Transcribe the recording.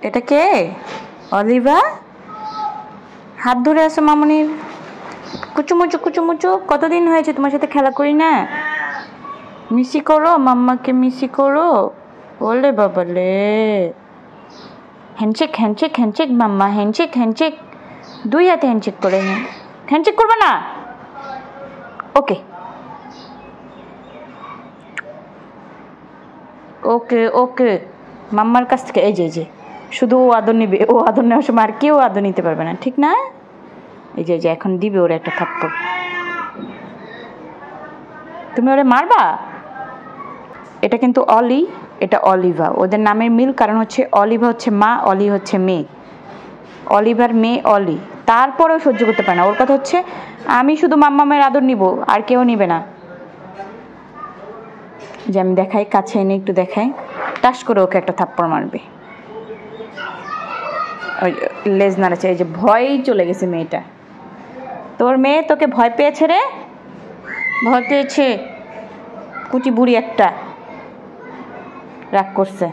এটা কে? অলিভা? হাত ধরে আছে মামুনির। কুচুমুচু কুচুমুচু, কতদিন হয়েছে তোমার সাথে খেলা করি না? মিসি করো, মাম্মাকে মিসি করো। ওলে বাবালে, হ্যান্ডশেক হ্যান্ডশেক হ্যান্ডশেক মাম্মা, হ্যান্ডশেক হ্যান্ডশেক। 2 হাতে হ্যান্ডশেক করে নি। হ্যান্ডশেক করবে না? ওকে ওকে ওকে। মাম্মার কাছ থেকে এই যে শুধু ও আদর নিবে, ও আদর নেওয়ার সময় আর কেউ আদর নিতে পারবে না, ঠিক না? এই যে এখন দিবে ওরা একটা থাপ্পড়। তুমি ওরে মারবা? এটা কিন্তু অলি, এটা অলিভা। ওদের নামের মিল, কারণ হচ্ছে অলিভা হচ্ছে মা, অলি হচ্ছে মেয়ে। অলিভার মেয়ে অলি, তারপরেও সহ্য করতে পারে না। ওর কথা হচ্ছে আমি শুধু মাম্মামের আদর নিব, আর কেউ নিবে না। যে আমি দেখাই, কাছে এনে একটু দেখাই, টাস করে ওকে একটা থাপ্পড় মারবে। ওই লেজ নাড়াচ্ছে, এই যে ভয়ই চলে গেছে মেয়েটা। তোর মেয়ে তোকে ভয় পেয়েছে রে, ভয় পেয়েছে। কুচি বুড়ি একটা, রাগ করছে।